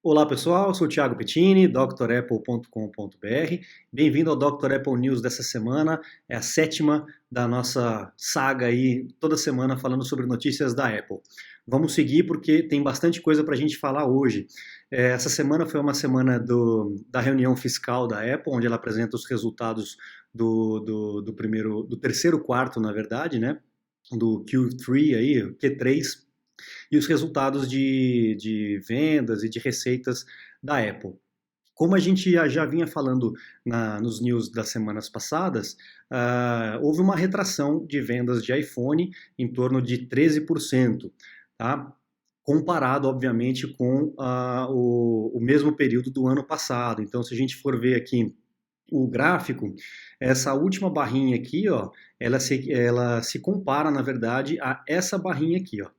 Olá pessoal, sou o Thiago Pettini, drapple.com.br. Bem-vindo ao Dr. Apple News dessa semana. É a sétima da nossa saga aí, toda semana falando sobre notícias da Apple. Vamos seguir porque tem bastante coisa para a gente falar hoje. Essa semana foi uma semana da reunião fiscal da Apple, onde ela apresenta os resultados do terceiro quarto, na verdade, né? Do Q3 aí, Q3, e os resultados de vendas e de receitas da Apple. Como a gente já vinha falando nos news das semanas passadas, houve uma retração de vendas de iPhone em torno de 13%, tá? Comparado, obviamente, com o mesmo período do ano passado. Então, se a gente for ver aqui o gráfico, essa última barrinha aqui, ó, ela se compara, na verdade, a essa barrinha aqui, ó.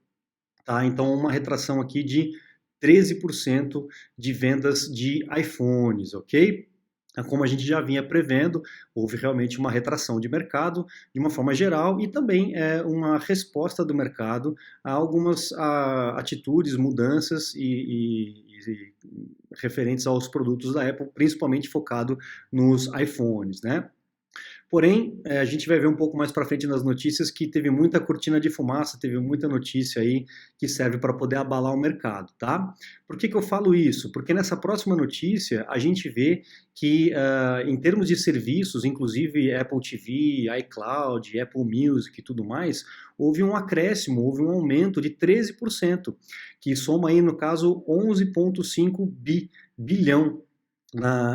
Tá? Então, uma retração aqui de 13% de vendas de iPhones, ok? Como a gente já vinha prevendo, houve realmente uma retração de mercado de uma forma geral e também uma resposta do mercado a algumas atitudes, mudanças e referentes aos produtos da Apple, principalmente focado nos iPhones, né? Porém, a gente vai ver um pouco mais para frente nas notícias que teve muita cortina de fumaça, teve muita notícia aí que serve para poder abalar o mercado, tá? Por que eu falo isso? Porque nessa próxima notícia a gente vê que, em termos de serviços, inclusive Apple TV, iCloud, Apple Music e tudo mais, houve um acréscimo, houve um aumento de 13%, que soma aí, no caso, 11,5 bilhão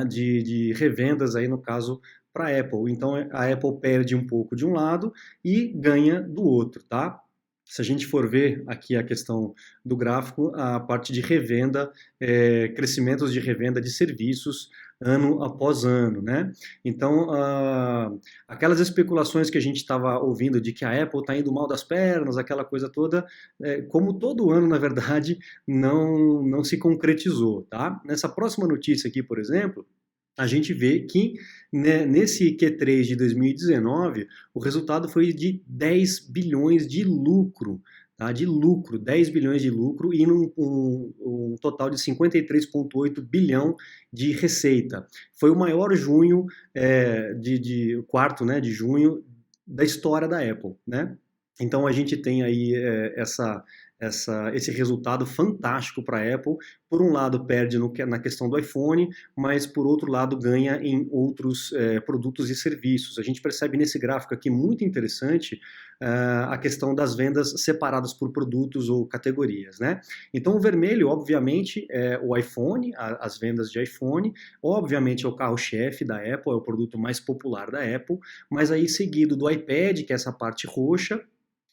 de revendas aí, no caso, para a Apple. Então a Apple perde um pouco de um lado e ganha do outro, tá? Se a gente for ver aqui a questão do gráfico, a parte de revenda, crescimentos de revenda de serviços ano após ano, né? Então, aquelas especulações que a gente estava ouvindo de que a Apple está indo mal das pernas, aquela coisa toda, como todo ano, na verdade, não se concretizou, tá? Nessa próxima notícia aqui, por exemplo, a gente vê que, né, nesse Q3 de 2019, o resultado foi de 10 bilhões de lucro, tá? De lucro, 10 bilhões de lucro e um total de 53,8 bilhão de receita. Foi o maior junho, o quarto, né, de junho da história da Apple, né? Então a gente tem aí esse resultado fantástico para a Apple. Por um lado, perde na questão do iPhone, mas por outro lado, ganha em outros produtos e serviços. A gente percebe nesse gráfico aqui muito interessante a questão das vendas separadas por produtos ou categorias, né? Então, o vermelho, obviamente, é o iPhone, as vendas de iPhone, obviamente é o carro-chefe da Apple, é o produto mais popular da Apple, mas aí seguido do iPad, que é essa parte roxa,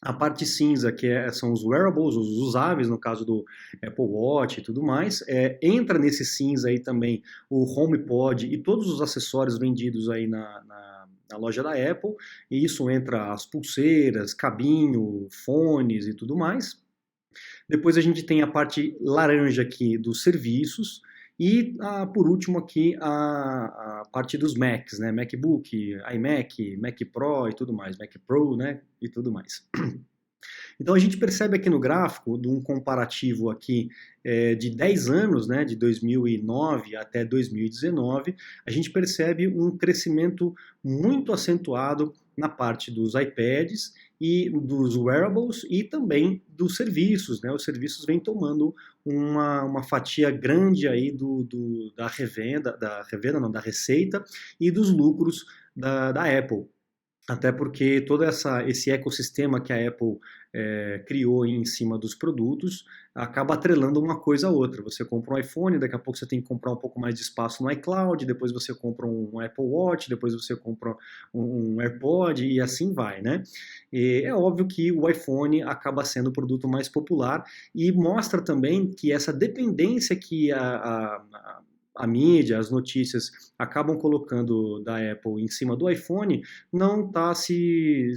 a parte cinza, são os wearables, os usáveis, no caso do Apple Watch e tudo mais. Entra nesse cinza aí também o HomePod e todos os acessórios vendidos aí na loja da Apple. E isso entra as pulseiras, cabinho, fones e tudo mais. Depois a gente tem a parte laranja aqui dos serviços. E, por último, aqui a parte dos Macs, né? MacBook, iMac, Mac Pro e tudo mais, Mac Pro, né? E tudo mais. Então a gente percebe aqui no gráfico, de um comparativo aqui de 10 anos, né, de 2009 até 2019, a gente percebe um crescimento muito acentuado na parte dos iPads e dos wearables e também dos serviços, né? Os serviços vêm tomando uma fatia grande aí não, da receita e dos lucros da Apple. Até porque todo esse ecossistema que a Apple criou em cima dos produtos acaba atrelando uma coisa a outra. Você compra um iPhone, daqui a pouco você tem que comprar um pouco mais de espaço no iCloud, depois você compra um Apple Watch, depois você compra um AirPod e assim vai, né? E é óbvio que o iPhone acaba sendo o produto mais popular e mostra também que essa dependência que a mídia, as notícias acabam colocando da Apple em cima do iPhone, não está se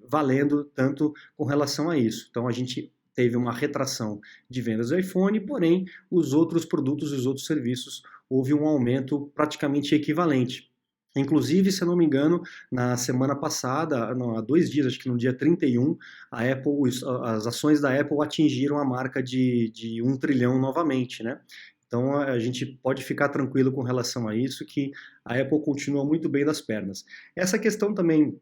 valendo tanto com relação a isso. Então a gente teve uma retração de vendas do iPhone, porém os outros produtos e os outros serviços houve um aumento praticamente equivalente. Inclusive, se eu não me engano, na semana passada, não, há 2 dias, acho que no dia 31, as ações da Apple atingiram a marca de 1 trilhão novamente, né? Então a gente pode ficar tranquilo com relação a isso, que a Apple continua muito bem das pernas. Essa questão também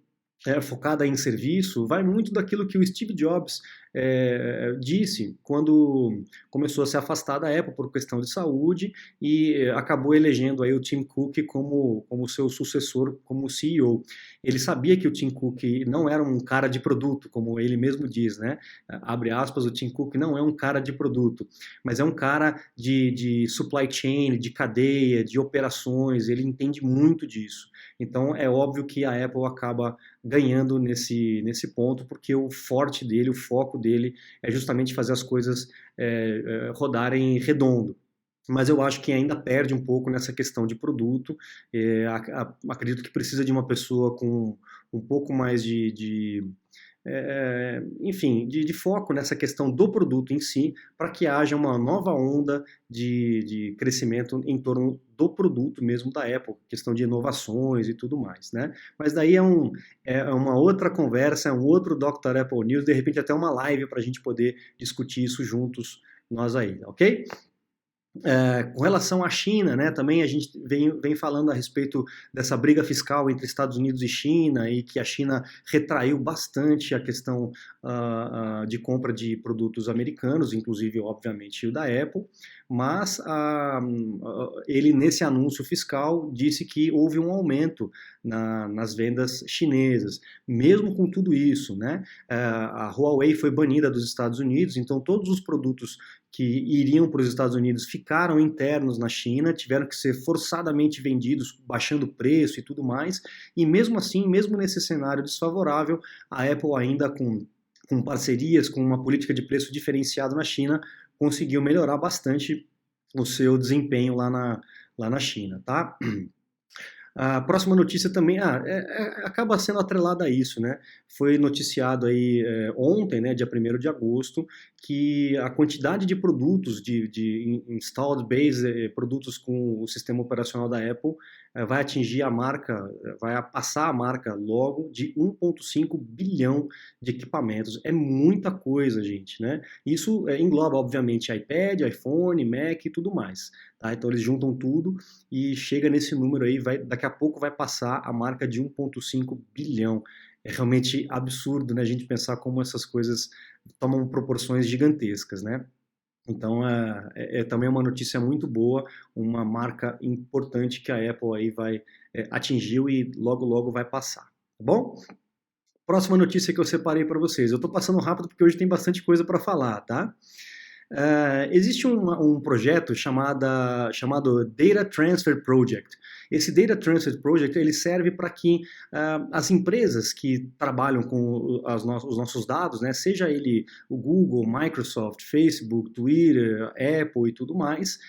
focada em serviço, vai muito daquilo que o Steve Jobs disse quando começou a se afastar da Apple por questão de saúde e acabou elegendo aí o Tim Cook como seu sucessor, como CEO. Ele sabia que o Tim Cook não era um cara de produto, como ele mesmo diz, né? Abre aspas, o Tim Cook não é um cara de produto, mas é um cara de supply chain, de cadeia, de operações, ele entende muito disso. Então é óbvio que a Apple acaba ganhando nesse ponto, porque o forte dele, o foco dele é justamente fazer as coisas rodarem redondo. Mas eu acho que ainda perde um pouco nessa questão de produto. Acredito que precisa de uma pessoa com um pouco mais enfim, de foco nessa questão do produto em si, para que haja uma nova onda de crescimento em torno do produto mesmo da Apple, questão de inovações e tudo mais, né? Mas daí é uma outra conversa, é um outro Dr. Apple News, de repente até uma live para a gente poder discutir isso juntos, nós aí, ok? Com relação à China, né, também a gente vem falando a respeito dessa briga fiscal entre Estados Unidos e China e que a China retraiu bastante a questão de compra de produtos americanos, inclusive, obviamente, o da Apple, mas ele, nesse anúncio fiscal, disse que houve um aumento nas vendas chinesas. Mesmo com tudo isso, né, a Huawei foi banida dos Estados Unidos, então todos os produtos que iriam para os Estados Unidos ficaram internos na China, tiveram que ser forçadamente vendidos, baixando o preço e tudo mais, e mesmo assim, mesmo nesse cenário desfavorável, a Apple ainda com parcerias, com uma política de preço diferenciado na China, conseguiu melhorar bastante o seu desempenho lá na China, tá? A próxima notícia também acaba sendo atrelada a isso, né? Foi noticiado aí ontem, né, dia 1º de agosto, que a quantidade de produtos, de installed base, produtos com o sistema operacional da Apple, vai atingir a marca, vai passar a marca logo de 1,5 bilhão de equipamentos. É muita coisa, gente, né? Isso engloba, obviamente, iPad, iPhone, Mac e tudo mais. Tá? Então eles juntam tudo e chega nesse número aí, daqui a pouco vai passar a marca de 1,5 bilhão. É realmente absurdo, né, a gente pensar como essas coisas tomam proporções gigantescas, né? Então também uma notícia muito boa, uma marca importante que a Apple aí atingiu e logo logo vai passar, tá bom? Próxima notícia que eu separei para vocês. Eu estou passando rápido porque hoje tem bastante coisa para falar, tá? Existe um projeto chamado Data Transfer Project. Esse Data Transfer Project ele serve para que as empresas que trabalham com os nossos dados, né, seja ele o Google, Microsoft, Facebook, Twitter, Apple e tudo mais,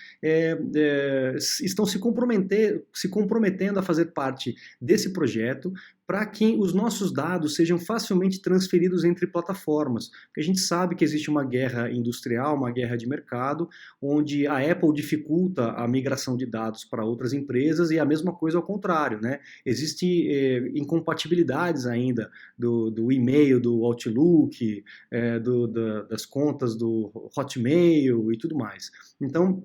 estão se comprometendo a fazer parte desse projeto para que os nossos dados sejam facilmente transferidos entre plataformas. Porque a gente sabe que existe uma guerra industrial, uma guerra de mercado, onde a Apple dificulta a migração de dados para outras empresas e a mesma coisa ao contrário, né? Existem incompatibilidades ainda do e-mail, do Outlook, das contas do Hotmail e tudo mais. Então,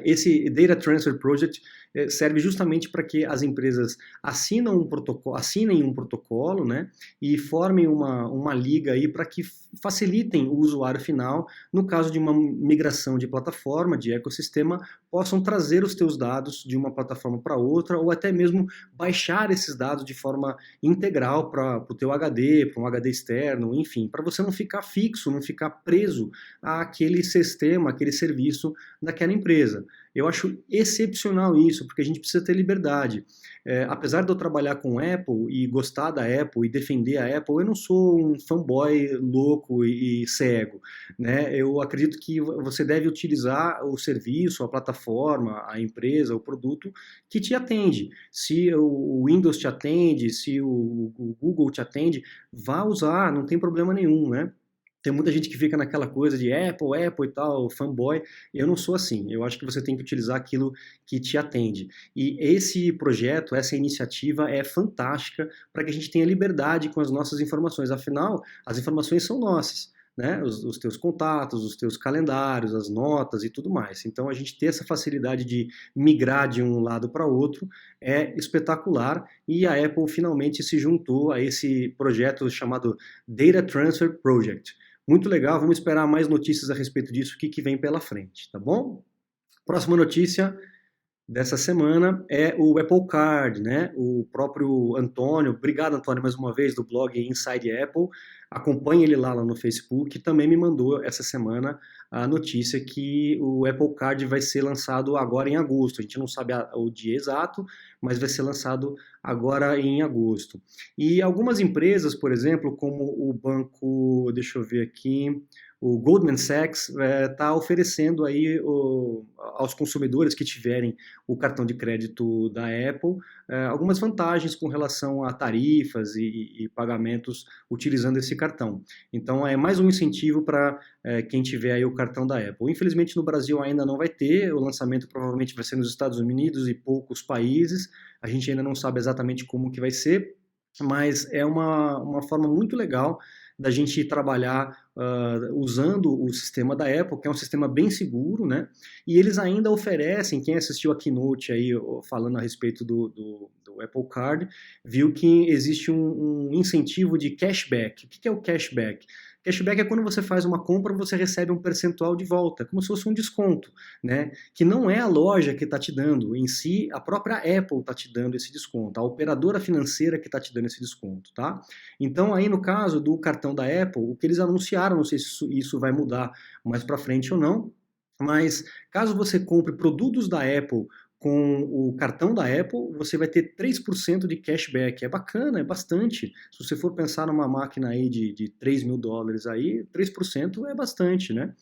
esse Data Transfer Project serve justamente para que as empresas assinem um protocolo, né, e formem uma liga aí para que facilitem o usuário final, no caso de uma migração de plataforma, de ecossistema, possam trazer os teus dados de uma plataforma para outra, ou até mesmo baixar esses dados de forma integral para o teu HD, para um HD externo, enfim, para você não ficar fixo, não ficar preso àquele sistema, àquele serviço daquela empresa. Eu acho excepcional isso, porque a gente precisa ter liberdade. Apesar de eu trabalhar com Apple e gostar da Apple e defender a Apple, eu não sou um fanboy louco e cego, né? Eu acredito que você deve utilizar o serviço, a plataforma, a empresa, o produto que te atende. Se o Windows te atende, se o Google te atende, vá usar, não tem problema nenhum, né? Tem muita gente que fica naquela coisa de Apple e tal, fanboy. Eu não sou assim. Eu acho que você tem que utilizar aquilo que te atende. E esse projeto, essa iniciativa é fantástica para que a gente tenha liberdade com as nossas informações. Afinal, as informações são nossas. né, os teus contatos, os teus calendários, as notas e tudo mais. Então a gente ter essa facilidade de migrar de um lado para outro é espetacular e a Apple finalmente se juntou a esse projeto chamado Data Transfer Project. Muito legal, vamos esperar mais notícias a respeito disso, o que vem pela frente, tá bom? Próxima notícia dessa semana é o Apple Card, né? O próprio Antônio, obrigado Antônio mais uma vez, do blog Inside Apple, acompanhe ele lá no Facebook, também me mandou essa semana a notícia que o Apple Card vai ser lançado agora em agosto. A gente não sabe o dia exato, mas vai ser lançado agora em agosto. E algumas empresas, por exemplo, como o banco, deixa eu ver aqui, o Goldman Sachs está oferecendo aí aos consumidores que tiverem o cartão de crédito da Apple algumas vantagens com relação a tarifas e pagamentos utilizando esse cartão. Então é mais um incentivo para quem tiver aí o cartão da Apple. Infelizmente no Brasil ainda não vai ter, o lançamento provavelmente vai ser nos Estados Unidos e poucos países, a gente ainda não sabe exatamente como que vai ser, mas é uma forma muito legal da gente trabalhar usando o sistema da Apple, que é um sistema bem seguro, né? E eles ainda oferecem, quem assistiu a Keynote aí falando a respeito do Apple Card, viu que existe um incentivo de cashback. O que é o cashback? Cashback é quando você faz uma compra, você recebe um percentual de volta, como se fosse um desconto, né? Que não é a loja que está te dando, em si, a própria Apple está te dando esse desconto, a operadora financeira que está te dando esse desconto, tá? Então, aí no caso do cartão da Apple, o que eles anunciaram, não sei se isso vai mudar mais para frente ou não, mas caso você compre produtos da Apple com o cartão da Apple, você vai ter 3% de cashback. É bacana, é bastante. Se você for pensar numa máquina aí de $3.000 aí, 3% é bastante, né?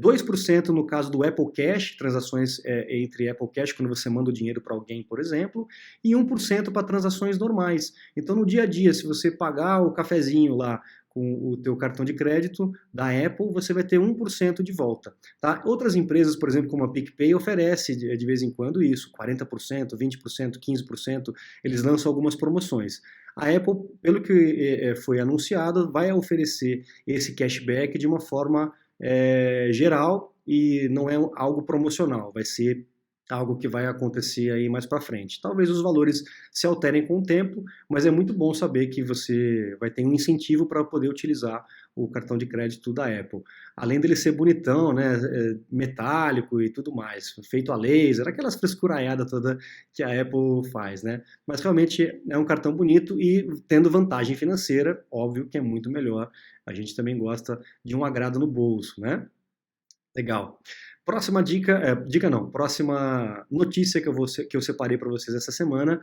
2% no caso do Apple Cash, transações entre Apple Cash, quando você manda o dinheiro para alguém, por exemplo, e 1% para transações normais. Então, no dia a dia, se você pagar o cafezinho lá com o teu cartão de crédito da Apple, você vai ter 1% de volta. Tá? Outras empresas, por exemplo, como a PicPay, oferece de vez em quando isso, 40%, 20%, 15%, eles lançam algumas promoções. A Apple, pelo que foi anunciado, vai oferecer esse cashback de uma forma geral e não é algo promocional, vai ser algo que vai acontecer aí mais para frente. Talvez os valores se alterem com o tempo, mas é muito bom saber que você vai ter um incentivo para poder utilizar o cartão de crédito da Apple. Além dele ser bonitão, né, metálico e tudo mais, feito a laser, aquelas frescuraiadas toda que a Apple faz, né? Mas realmente é um cartão bonito e tendo vantagem financeira, óbvio que é muito melhor. A gente também gosta de um agrado no bolso, né? Legal. Próxima dica, dica não, próxima notícia que eu separei para vocês essa semana,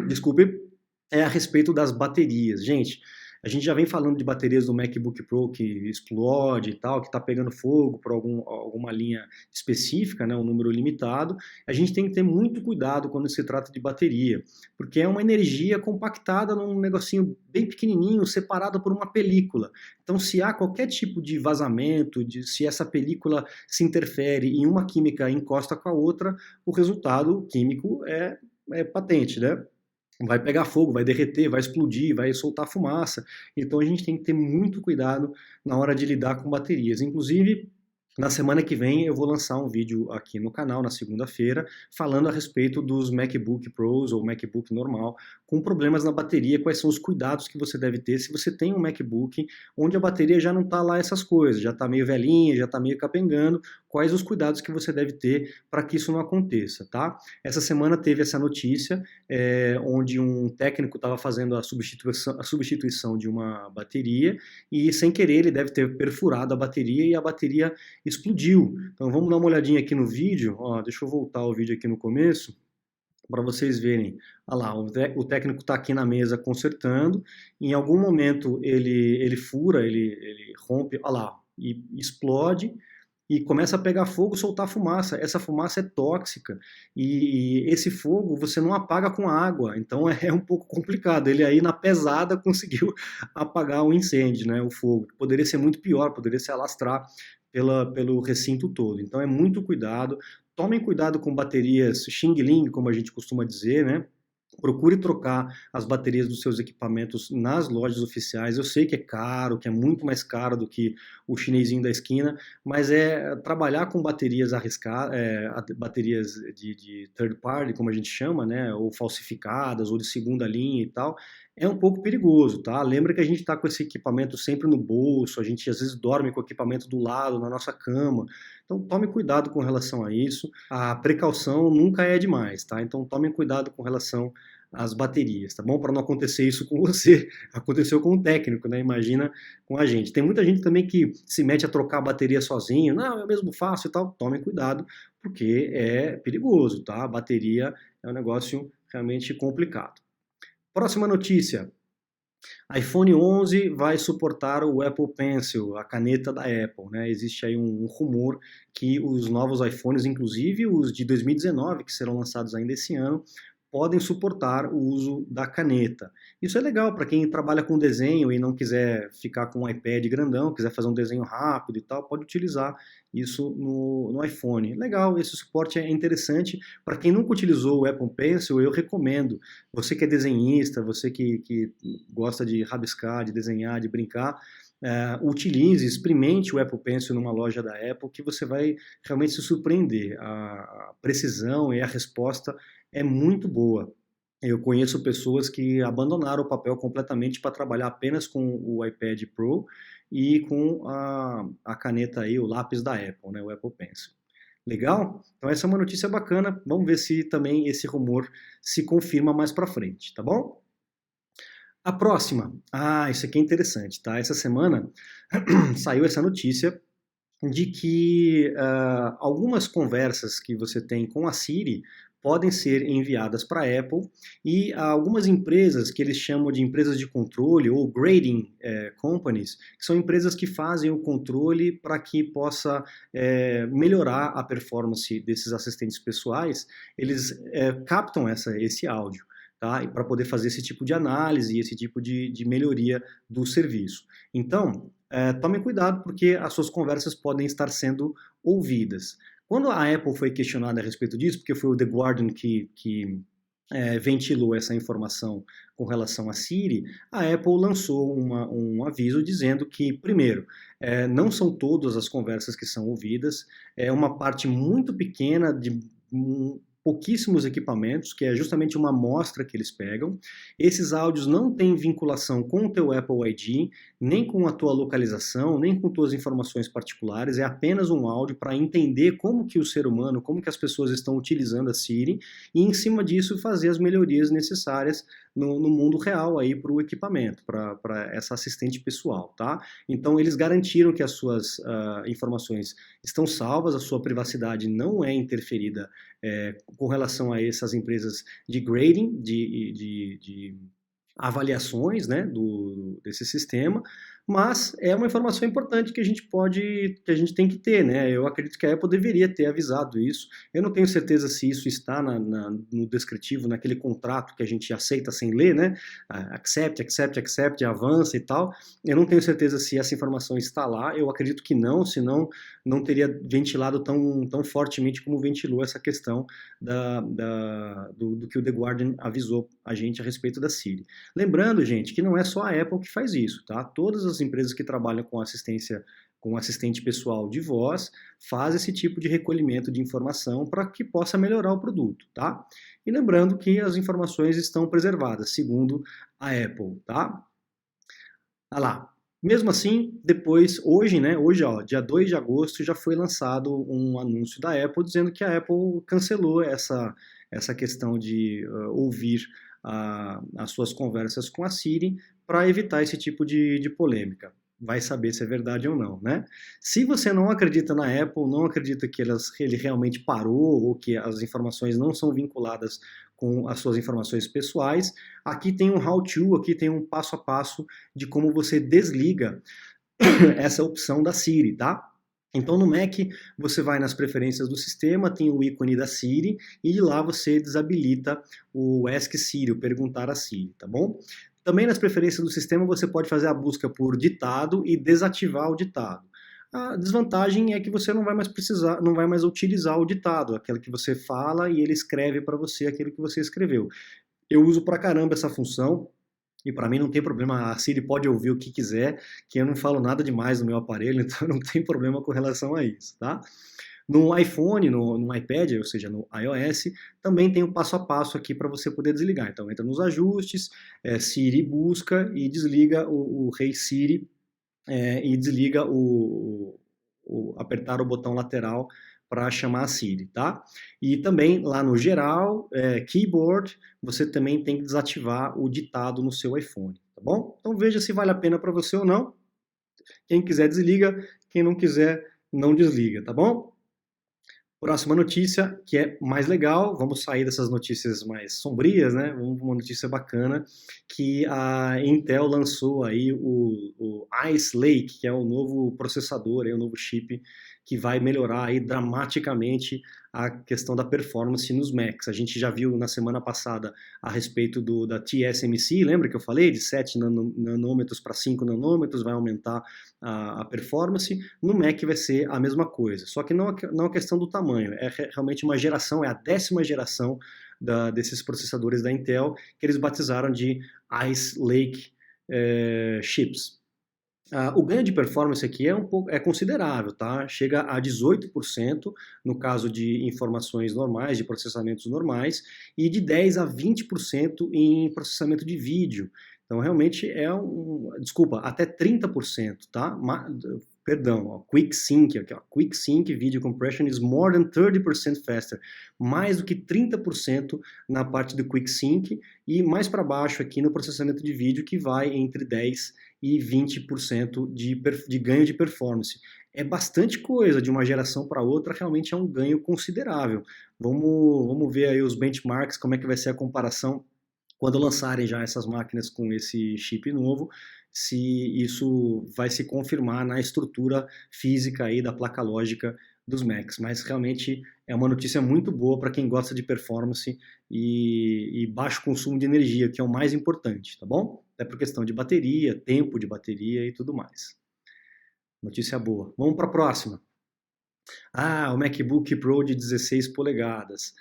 desculpe, é a respeito das baterias. Gente, a gente já vem falando de baterias do MacBook Pro que explode e tal, que está pegando fogo por alguma linha específica, né, um número limitado. A gente tem que ter muito cuidado quando se trata de bateria, porque é uma energia compactada num negocinho bem pequenininho, separada por uma película. Então, se há qualquer tipo de vazamento, se essa película se interfere e uma química encosta com a outra, o resultado químico é patente, né? Vai pegar fogo, vai derreter, vai explodir, vai soltar fumaça. Então a gente tem que ter muito cuidado na hora de lidar com baterias. Inclusive, na semana que vem eu vou lançar um vídeo aqui no canal, na segunda-feira, falando a respeito dos MacBook Pros ou MacBook normal com problemas na bateria, quais são os cuidados que você deve ter se você tem um MacBook onde a bateria já não está lá essas coisas, já está meio velhinha, já está meio capengando, quais os cuidados que você deve ter para que isso não aconteça, tá? Essa semana teve essa notícia, onde um técnico estava fazendo a substituição de uma bateria e sem querer ele deve ter perfurado a bateria e a bateria explodiu. Então vamos dar uma olhadinha aqui no vídeo, ó, deixa eu voltar o vídeo aqui no começo, para vocês verem. Olha lá, o técnico está aqui na mesa consertando, em algum momento ele fura, ele rompe, olha lá, e explode, e começa a pegar fogo, soltar fumaça. Essa fumaça é tóxica e esse fogo você não apaga com água, então é um pouco complicado. Ele aí na pesada conseguiu apagar o incêndio, né, o fogo. Poderia ser muito pior, poderia se alastrar pelo recinto todo. Então é muito cuidado. Tomem cuidado com baterias Xing Ling, como a gente costuma dizer, né? Procure trocar as baterias dos seus equipamentos nas lojas oficiais. Eu sei que é caro, que é muito mais caro do que o chinesinho da esquina, mas trabalhar com baterias arriscadas, baterias de third party, como a gente chama, né, ou falsificadas, ou de segunda linha e tal, é um pouco perigoso, tá? Lembra que a gente está com esse equipamento sempre no bolso, a gente às vezes dorme com o equipamento do lado, na nossa cama. Então tome cuidado com relação a isso. A precaução nunca é demais, tá? Então tome cuidado com relação às baterias, tá bom? Para não acontecer isso com você. Aconteceu com o técnico, né? Imagina com a gente. Tem muita gente também que se mete a trocar a bateria sozinho. Não, eu mesmo faço e tal. Tome cuidado, porque é perigoso, tá? A bateria é um negócio realmente complicado. Próxima notícia. iPhone 11 vai suportar o Apple Pencil, a caneta da Apple, né? Existe aí um rumor que os novos iPhones, inclusive os de 2019, que serão lançados ainda esse ano, podem suportar o uso da caneta. Isso é legal para quem trabalha com desenho e não quiser ficar com um iPad grandão, quiser fazer um desenho rápido e tal, pode utilizar isso no iPhone. Legal, esse suporte é interessante. Para quem nunca utilizou o Apple Pencil, eu recomendo. Você que é desenhista, você que gosta de rabiscar, de desenhar, de brincar, utilize, experimente o Apple Pencil numa loja da Apple, que você vai realmente se surpreender. A precisão e a resposta é muito boa. Eu conheço pessoas que abandonaram o papel completamente para trabalhar apenas com o iPad Pro e com a caneta aí, o lápis da Apple, né, o Apple Pencil. Legal? Então essa é uma notícia bacana. Vamos ver se também esse rumor se confirma mais para frente, tá bom? A próxima. Isso aqui é interessante, tá? Essa semana saiu essa notícia de que algumas conversas que você tem com a Siri podem ser enviadas para a Apple e algumas empresas que eles chamam de empresas de controle ou grading companies, que são empresas que fazem o controle para que possa melhorar a performance desses assistentes pessoais, eles captam esse áudio. Tá? Para poder fazer esse tipo de análise e esse tipo de melhoria do serviço. Então, tome cuidado porque as suas conversas podem estar sendo ouvidas. Quando a Apple foi questionada a respeito disso, porque foi o The Guardian que ventilou essa informação com relação a Siri, a Apple lançou um aviso dizendo que, primeiro, não são todas as conversas que são ouvidas, é uma parte muito pequena de pouquíssimos equipamentos, que é justamente uma amostra que eles pegam. Esses áudios não têm vinculação com o teu Apple ID, nem com a tua localização, nem com tuas informações particulares, é apenas um áudio para entender como que o ser humano, como que as pessoas estão utilizando a Siri e em cima disso fazer as melhorias necessárias no mundo real aí para o equipamento, para essa assistente pessoal, tá? Então eles garantiram que as suas informações estão salvas, a sua privacidade não é interferida com relação a essas empresas de grading, de avaliações, né, desse sistema, mas é uma informação importante que a gente tem que ter, né? Eu acredito que a Apple deveria ter avisado isso. Eu não tenho certeza se isso está no descritivo, naquele contrato que a gente aceita sem ler, né? Accept, avança e tal. Eu não tenho certeza se essa informação está lá. Eu acredito que não, senão não teria ventilado tão fortemente como ventilou essa questão do que o The Guardian avisou a gente a respeito da Siri. Lembrando, gente, que não é só a Apple que faz isso, tá? Todas as empresas que trabalham com assistência, com assistente pessoal de voz, fazem esse tipo de recolhimento de informação para que possa melhorar o produto, tá? E lembrando que as informações estão preservadas, segundo a Apple, tá? Olha lá. Mesmo assim, depois, hoje, né, ó, dia 2 de agosto, já foi lançado um anúncio da Apple dizendo que a Apple cancelou essa questão de ouvir as suas conversas com a Siri para evitar esse tipo de polêmica. Vai saber se é verdade ou não, né? Se você não acredita na Apple, não acredita que ele realmente parou ou que as informações não são vinculadas com as suas informações pessoais, aqui tem um how-to, aqui tem um passo a passo de como você desliga essa opção da Siri, tá? Então no Mac você vai nas preferências do sistema, tem o ícone da Siri e de lá você desabilita o Ask Siri, o perguntar a Siri, tá bom? Também nas preferências do sistema você pode fazer a busca por ditado e desativar o ditado. A desvantagem é que você não vai mais utilizar o ditado, aquele que você fala e ele escreve para você aquilo que você escreveu. Eu uso pra caramba essa função. E para mim não tem problema, a Siri pode ouvir o que quiser, que eu não falo nada demais no meu aparelho, então não tem problema com relação a isso, tá? No iPhone, no iPad, ou seja, no iOS, também tem o passo a passo aqui para você poder desligar. Então entra nos ajustes, Siri busca e desliga o Hey Siri e desliga apertar o botão lateral para chamar a Siri, tá? E também lá no geral, keyboard, você também tem que desativar o ditado no seu iPhone, tá bom? Então veja se vale a pena para você ou não. Quem quiser desliga, quem não quiser não desliga, tá bom? Próxima notícia, que é mais legal, vamos sair dessas notícias mais sombrias, né? Vamos para uma notícia bacana, que a Intel lançou aí o Ice Lake, que é o novo processador, aí, o novo chip, que vai melhorar aí dramaticamente a questão da performance nos Macs. A gente já viu na semana passada a respeito da TSMC, lembra que eu falei de 7 nanômetros para 5 nanômetros, vai aumentar a performance. No Mac vai ser a mesma coisa, só que não a questão do tamanho, é realmente uma geração, é a 10ª geração desses processadores da Intel, que eles batizaram de Ice Lake chips. O ganho de performance aqui é considerável, tá? Chega a 18% no caso de informações normais, de processamentos normais, e de 10 a 20% em processamento de vídeo. Então, realmente desculpa, até 30%, tá? Perdão, ó, Quick Sync, aqui, ó, Quick Sync Video Compression is more than 30% faster. Mais do que 30% na parte do Quick Sync e mais para baixo aqui no processamento de vídeo, que vai entre 10 e 20% de ganho de performance. É bastante coisa, de uma geração para outra realmente é um ganho considerável. Vamos ver aí os benchmarks, como é que vai ser a comparação quando lançarem já essas máquinas com esse chip novo, se isso vai se confirmar na estrutura física aí da placa lógica dos Macs. Mas realmente é uma notícia muito boa para quem gosta de performance e baixo consumo de energia, que é o mais importante, tá bom? Até por questão de bateria, tempo de bateria e tudo mais. Notícia boa. Vamos para a próxima. O MacBook Pro de 16 polegadas.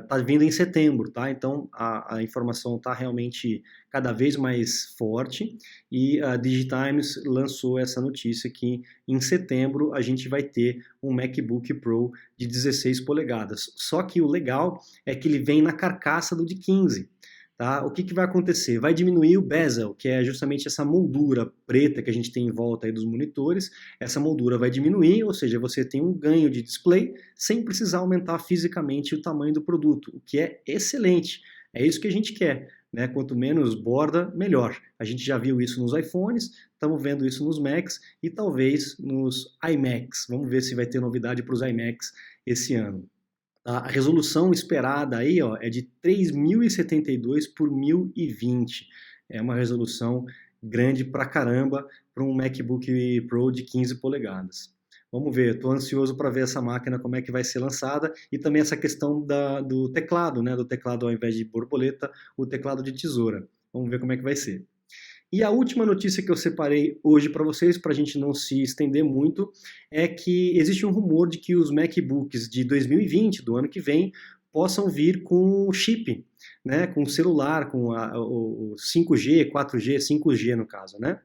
Tá vindo em setembro, tá? Então a informação tá realmente cada vez mais forte e a DigiTimes lançou essa notícia que em setembro a gente vai ter um MacBook Pro de 16 polegadas. Só que o legal é que ele vem na carcaça do de 15. Tá? O que vai acontecer? Vai diminuir o bezel, que é justamente essa moldura preta que a gente tem em volta aí dos monitores. Essa moldura vai diminuir, ou seja, você tem um ganho de display sem precisar aumentar fisicamente o tamanho do produto, o que é excelente. É isso que a gente quer, né? Quanto menos borda, melhor. A gente já viu isso nos iPhones, estamos vendo isso nos Macs e talvez nos iMacs. Vamos ver se vai ter novidade para os iMacs esse ano. A resolução esperada aí, ó, é de 3072 por 1020. É uma resolução grande pra caramba para um MacBook Pro de 15 polegadas. Vamos ver, estou ansioso para ver essa máquina, como é que vai ser lançada, e também essa questão do teclado, né? Do teclado ao invés de borboleta, o teclado de tesoura. Vamos ver como é que vai ser. E a última notícia que eu separei hoje para vocês, para a gente não se estender muito, é que existe um rumor de que os MacBooks de 2020, do ano que vem, possam vir com chip, né, com celular, com o 5G, 4G, 5G no caso, né?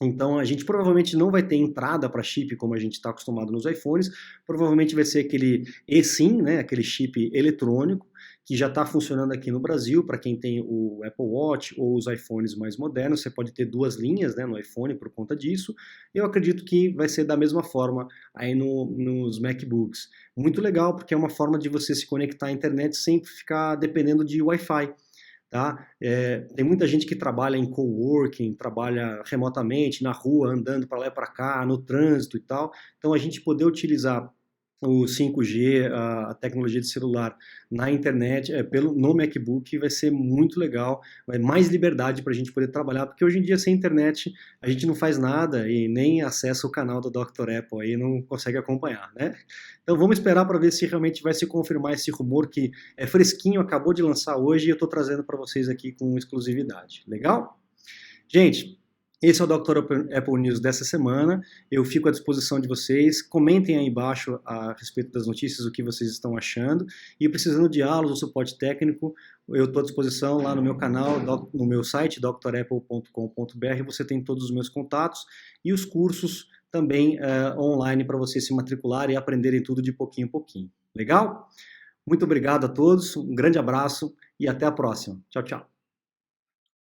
Então a gente provavelmente não vai ter entrada para chip como a gente está acostumado nos iPhones, provavelmente vai ser aquele eSIM, né, aquele chip eletrônico, que já está funcionando aqui no Brasil, para quem tem o Apple Watch ou os iPhones mais modernos, você pode ter 2 linhas, né, no iPhone por conta disso. Eu acredito que vai ser da mesma forma aí nos MacBooks. Muito legal, porque é uma forma de você se conectar à internet sem ficar dependendo de Wi-Fi. Tá? Tem muita gente que trabalha em coworking, trabalha remotamente, na rua, andando para lá e para cá, no trânsito e tal. Então, a gente poder utilizar o 5G, a tecnologia de celular na internet, no MacBook, vai ser muito legal, vai mais liberdade para a gente poder trabalhar, porque hoje em dia sem internet a gente não faz nada e nem acessa o canal do Dr. Apple, aí não consegue acompanhar, né? Então vamos esperar para ver se realmente vai se confirmar esse rumor que é fresquinho, acabou de lançar hoje e eu estou trazendo para vocês aqui com exclusividade. Legal? Gente, Esse é o Dr. Apple News dessa semana. Eu fico à disposição de vocês. Comentem aí embaixo a respeito das notícias, o que vocês estão achando. E precisando de aulas ou suporte técnico, eu estou à disposição lá no meu canal, no meu site, drapple.com.br. Você tem todos os meus contatos e os cursos também online para você se matricular e aprenderem tudo de pouquinho em pouquinho. Legal? Muito obrigado a todos, um grande abraço e até a próxima. Tchau, tchau.